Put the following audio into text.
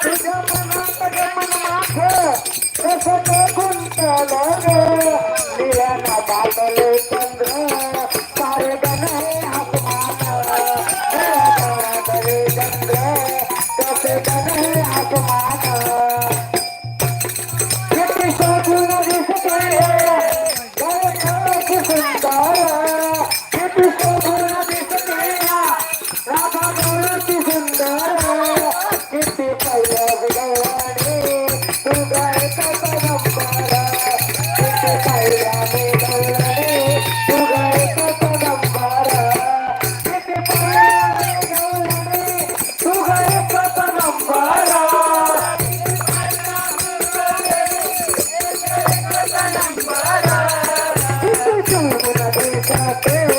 तुझ्या मनात मन माझ कसं गुंतलं निळ्याना बादल चंद्र सारे गण आसमान बादल चंद्र कसे गण आसमान किती शोधून दिसते गणपती सुंदर किती शोधून दिसते राधा गणपती सुंदर किती पहिल्या विडवणे तू गाय कदंबारा किती पहिल्या विडवणे तू गाय कदंबारा किती पहिल्या विडवणे तू गाय कदंबारा किती शोधून दिसते